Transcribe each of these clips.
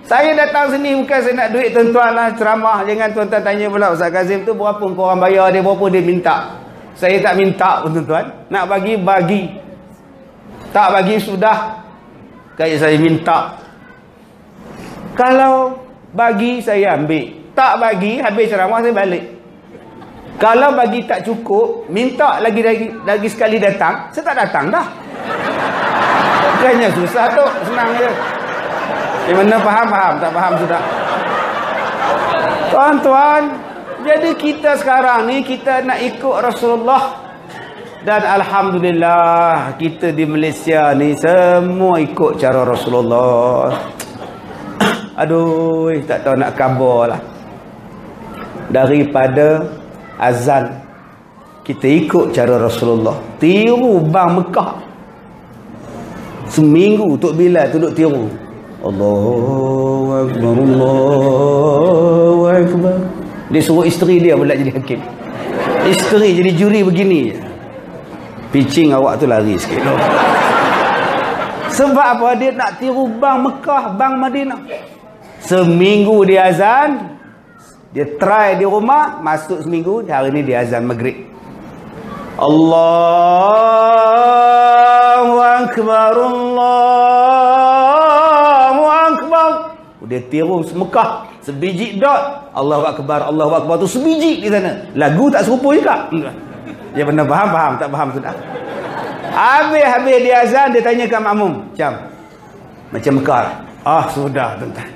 Saya datang sini bukan saya nak duit tuan-tuan lah, ceramah. Jangan tuan-tuan tanya pula Ustaz Kazim tu berapa korang bayar dia, berapa dia minta. Saya tak minta pun tuan-tuan. Nak bagi, bagi. Tak bagi sudah. Kayak saya minta. Kalau bagi saya ambil. Tak bagi, habis ceramah saya balik. Kalau bagi tak cukup, minta lagi sekali datang, saya tak datang dah. Bukannya susah tu, senang je. Yang mana faham, tak faham sudah. Tuan-tuan, jadi kita sekarang ni kita nak ikut Rasulullah. Dan alhamdulillah kita di Malaysia ni semua ikut cara Rasulullah. Aduh, tak tahu nak khabar lah. Daripada azan kita ikut cara Rasulullah. Tiru bang Mekah. Seminggu Tok Bilal duduk tiru. Allahu Akbar, Allahu Akbar. Dia suruh isteri dia pula jadi hakim. Isteri jadi juri begini. Pitching awak tu lari sikit. Sebab apa? Dia nak tiru bang Mekah, bang Madinah. Seminggu dia azan. Dia try di rumah. Masuk seminggu. Hari ni dia azan maghrib. Allahu Akbar, Allahu Akbar. Dia tiru Mekah sebiji dot. Allahu Akbar, Allahu Akbar tu sebiji di sana. Lagu tak serupa juga. Dia benar faham, tak faham sudah. Habis dia azan, dia tanya kat makmum, macam Mekah. Ah, sudah tuan-tuan.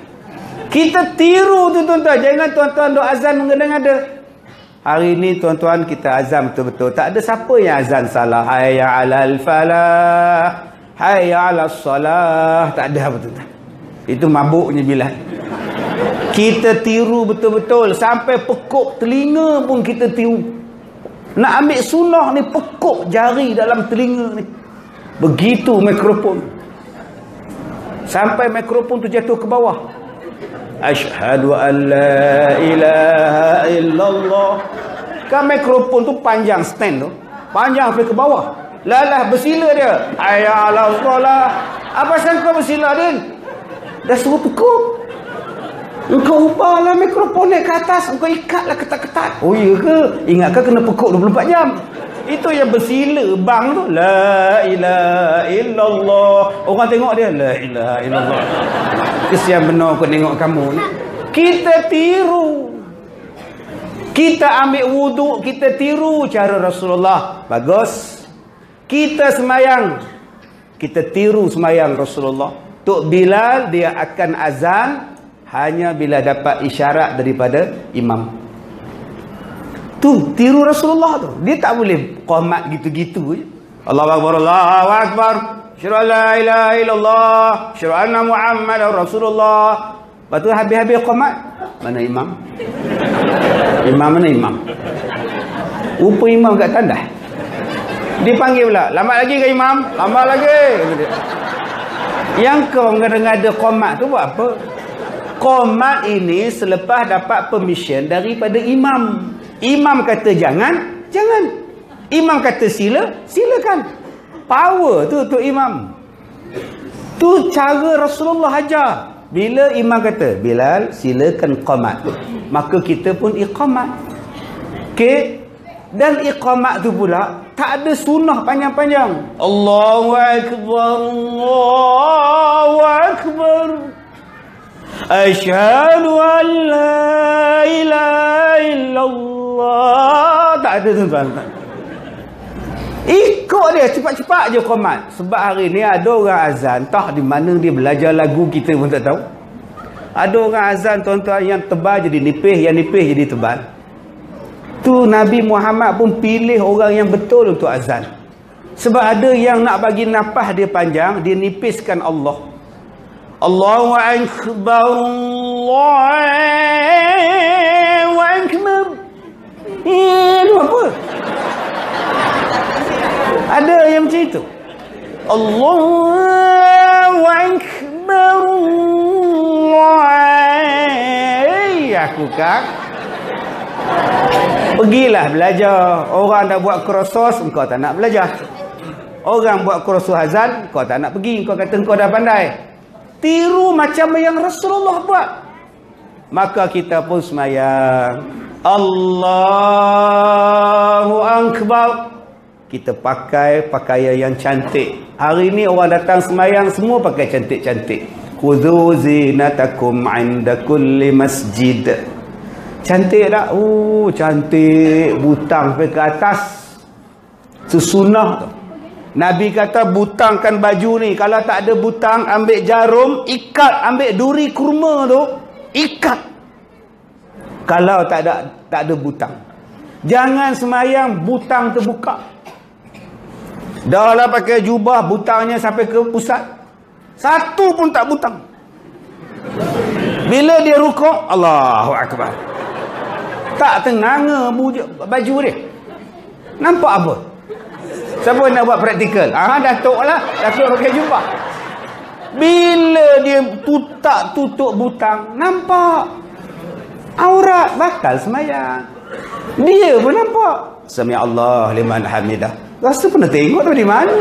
Kita tiru tu tuan-tuan. Jangan tuan-tuan duk azan mengada-ngada. Hari ni tuan-tuan kita azan betul-betul. Tak ada siapa yang azan salah. Hayya 'alal falah, hayya 'alas salah. Tak ada apa tuan-tuan. Itu mabuknya Bilal. Kita tiru betul-betul. Sampai pekuk telinga pun kita tiru. Nak ambil sunnah ni pekuk jari dalam telinga ni. Begitu mikrofon. Sampai mikrofon tu jatuh ke bawah. Asyhadu an la ilaha illallah. Kan mikrofon tu panjang stand tu. Panjang sampai ke bawah. Lalah bersila dia. Hayya 'alas salah. Apa sangka bersila Din? Dah suruh pekuk. Engkau ubahlah mikrofon naik ke atas. Engkau ikatlah ketat-ketat. Oh iya ke? Ingatkan kena pekuk 24 jam. Itu yang bersila bang tu. La ilaha illallah. Orang tengok dia. La ilaha illallah. Kesian benar aku tengok kamu ni. Kita tiru. Kita ambil wuduk. Kita tiru cara Rasulullah. Bagus. Kita semayang. Kita tiru semayang Rasulullah. Tok Bilal dia akan azan hanya bila dapat isyarat daripada imam. Tu tiru Rasulullah tu. Dia tak boleh qamat gitu-gitu je. Allahu Akbar, Allahu Akbar. Asyhadu an la ilaha illallah, asyhadu anna Muhammadar Rasulullah. Lepas tu habis-habis qamat, mana imam? Imam mana imam? Rupa imam kat tandas. Dia panggil pula, lambat lagi ke imam? Lambat lagi. Yang kau ngada-ngada qamat tu buat apa? Qamat ini selepas dapat permission daripada imam. Imam kata jangan, jangan. Imam kata sila, silakan. Power tu untuk imam. Tu cara Rasulullah ajar. Bila imam kata, Bilal silakan qamat, maka kita pun iqamat. Okey. Dan iqamat tu pula tak ada sunnah panjang-panjang. Allahu Akbar, Allahu Akbar. Asyhadu an la ilaha illallah. Tak ada tuan-tuan. Ikut dia cepat-cepat je qamat. Sebab hari ni ada orang azan, entah di mana dia belajar lagu kita pun tak tahu. Ada orang azan tuan-tuan yang tebal jadi nipis, yang nipis jadi tebal. Tu Nabi Muhammad pun pilih orang yang betul untuk azan. Sebab ada yang nak bagi nafas dia panjang, dia nipiskan Allah. Allahu Akbar, Allahu Akbar. Itu apa? Ada yang macam itu. Allahu Akbar, aku kak. Pergilah belajar. Orang dah buat kursus, engkau tak nak belajar. Orang buat kursus azan, kau tak nak pergi. Kau kata engkau dah pandai. tiru macam yang Rasulullah buat. Maka kita pun semayang Allahu Akbar. Kita pakai pakaian yang cantik. Hari ni orang datang semayang semua pakai cantik-cantik. Khudhu zinatakum 'inda kulli masjid. Cantik tak? Oh, cantik. Butang sampai ke atas. Sesunah tu. Nabi kata butangkan baju ni. Kalau tak ada butang, ambil jarum, ikat. Ambil duri kurma tu, ikat. Kalau tak ada butang. Jangan semayang butang terbuka. Dah lah pakai jubah, butangnya sampai ke pusat. Satu pun tak butang. Bila dia rukuk, Allahu Akbar. Tak tenganga baju dia. Nampak apa? Siapa nak buat praktikal? Datuk lah. Datuk pakai jubah. Bila dia tak tutup butang, nampak. Aurat, bakal semayang. Dia pun nampak. Sami Allah liman hamidah. Rasa pernah tengok tu di mana?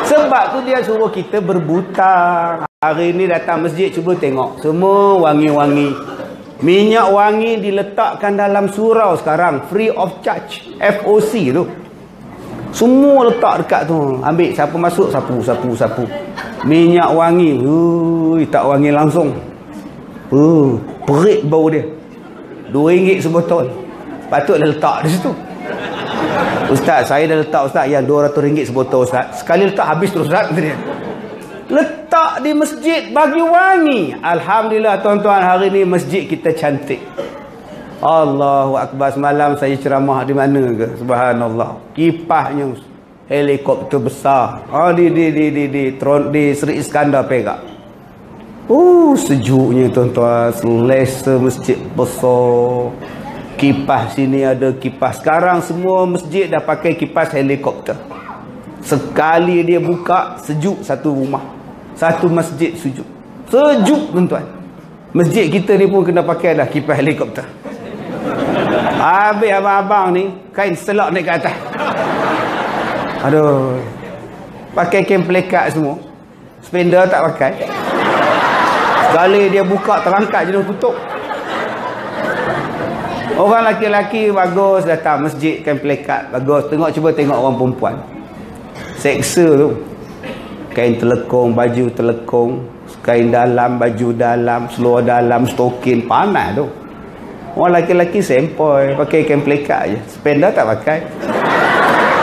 Sebab tu dia suruh kita berbutang. Hari ni datang masjid, cuba tengok. Semua wangi-wangi. Minyak wangi diletakkan dalam surau sekarang. Free of charge. FOC tu. Semua letak dekat tu. Ambil siapa masuk, sapu. Minyak wangi. Tak wangi langsung. Perit bau dia. RM2 sebotol. Patutlah letak di situ. Ustaz, saya dah letak Ustaz yang RM200 sebotol Ustaz. Sekali letak habis terus Ustaz. Letak di masjid bagi wangi. Alhamdulillah tuan-tuan, hari ni masjid kita cantik. Allahu Akbar. Semalam saya ceramah di mana ke? Subhanallah. Kipasnya helikopter besar. Di Seri Iskandar Perak. Sejuknya tuan-tuan. Selesa masjid besar. Kipas sini ada kipas. Sekarang semua masjid dah pakai kipas helikopter. Sekali dia buka, sejuk satu rumah. Satu masjid sejuk. Sejuk tuan-tuan. Masjid kita ni pun kena pakai dah kipas helikopter. Habis abang-abang ni kain selak naik ke atas. Aduh. Pakai kain pelekat semua. Spender tak pakai. Sekali dia buka, terangkat je tutup. Orang laki-laki bagus datang masjid kain pelekat bagus. Cuba tengok orang perempuan. Seksa tu. Kain telekong, baju telekong, kain dalam, baju dalam, seluar dalam, stokin, panas tu. Orang laki-laki sempoi, pakai kain pelekat je. Spender tak pakai.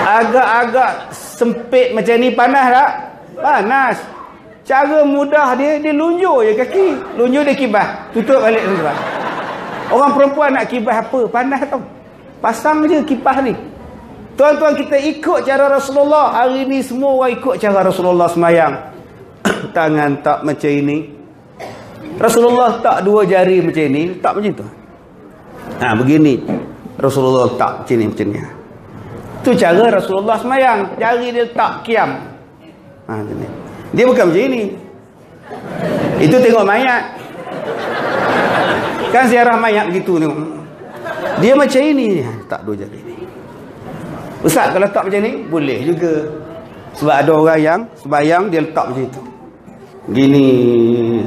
Agak-agak sempit macam ni panas tak? Panas. Cara mudah dia lunjuk je kaki. Lunjuk dia kibas. Tutup balik tuan-tuan. Orang perempuan nak kibas apa? Panas tau. Pasang je kipas ni. Tuan-tuan, kita ikut cara Rasulullah. Hari ni semua orang ikut cara Rasulullah semayang. Tangan tak macam ini. Rasulullah tak dua jari macam ini. Tak macam tu. Begini. Rasulullah tak macam ni. Itu cara Rasulullah semayang. Jari dia tak kiam. Macam ni. Dia bukan macam ini. Itu tengok mayat. Kan ziarah mayat begitu ni. Dia macam ini. Tak dua jari ni. Ustaz, kalau tak macam ni boleh juga. Sebab ada orang yang sembahyang dia letak macam itu. Gini.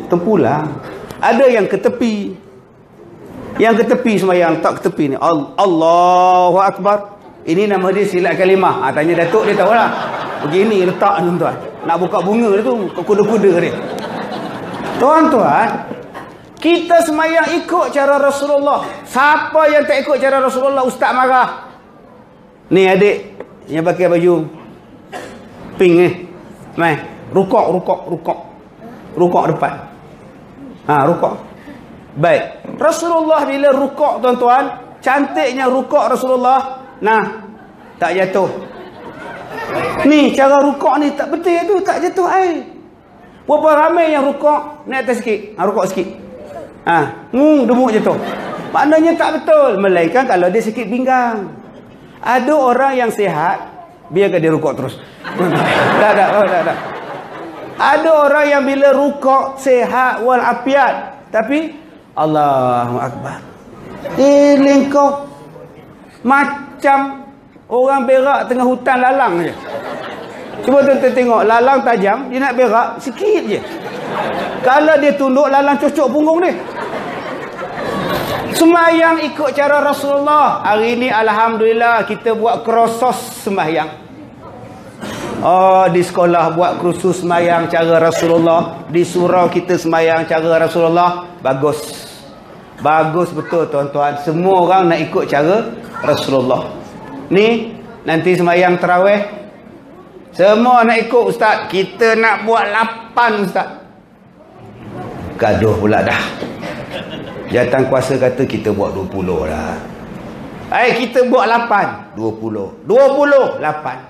Tempulah. Ada yang ke tepi. Yang ke tepi sembahyang, tak ke tepi ni. Allahu Akbar. Ini nama dia silat kalimah. Tanya Datuk, dia tahu lah. Begini letak tuan-tuan. Nak buka bunga dia tu, kuda-kuda dia. Tuan-tuan, kita semayang ikut cara Rasulullah. Siapa yang tak ikut cara Rasulullah, ustaz marah. Ni adik yang pakai baju pink ni. Mai, rukuk depan. Rukuk. Baik. Rasulullah bila rukuk tuan-tuan, cantiknya rukuk Rasulullah. Tak jatuh. Ni cara rukuk ni tak betul tu, tak jatuh air. Berapa ramai yang rukuk naik atas sikit. Rukuk sikit. Demuk jatuh. Maknanya tak betul. Melainkan kalau dia sikit pinggang. Ada orang yang sihat, biarkan dia rukuk terus. Tak. Ada orang yang bila rukuk sihat wal afiat, tapi Allahu Akbar. Lengkau macam orang berak tengah hutan lalang je. Cuba tuan-tuan tengok, lalang tajam, dia nak berak, sikit je. Kalau dia tunduk, lalang cocok punggung dia. Sembahyang ikut cara Rasulullah. Hari ni Alhamdulillah, kita buat kursus sembahyang. Oh, di sekolah buat kursus sembahyang cara Rasulullah. Di surau kita sembahyang cara Rasulullah. Bagus. Bagus betul tuan-tuan. Semua orang nak ikut cara Rasulullah. Ni, nanti sembahyang tarawih. Semua nak ikut ustaz. Kita nak buat 8 ustaz. Gaduh pula dah. Jawatan kuasa kata kita buat 20 lah. Kita buat 8. 20. 20, 8.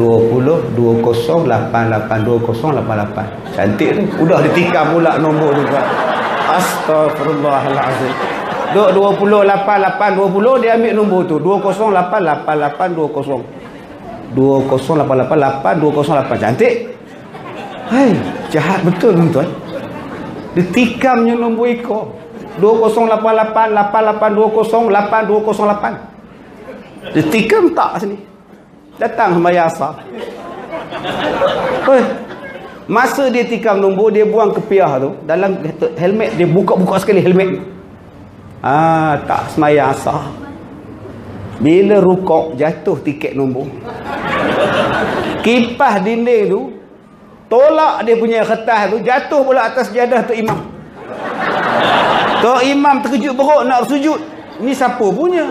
20, 20, 88, 20, 88. Cantik tu. Udah ditikam pula nombor tu. Astaghfirullahalazim. 20, 88, 20. Dia ambil nombor tu. 20, 8, 88, 20. 2088 82008. Cantik. Hai, jahat betul tuan-tuan. Ditikamnya nombor ekor. 2088 8820 8208. Ditikam tak sini. Datang sembahyang asar. Hei. Masa dia tikam nombor, dia buang kepiah tu dalam helmet, dia buka-buka sekali helmet. Tak sembahyang asar. Bila rukuk, jatuh tiket nombor. Kipas dinding tu tolak dia punya kertas tu, jatuh pula atas sejadah Tok Imam. Tok Imam terkejut beruk nak sujud. Ni siapa punya?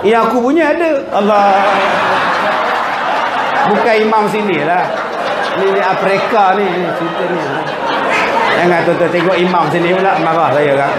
Yang aku punya ada. Allah. Bukan imam sini lah. Ni Afrika ni cerita ni. Jangan tuan-tuan tengok imam sini pula marah saya kan.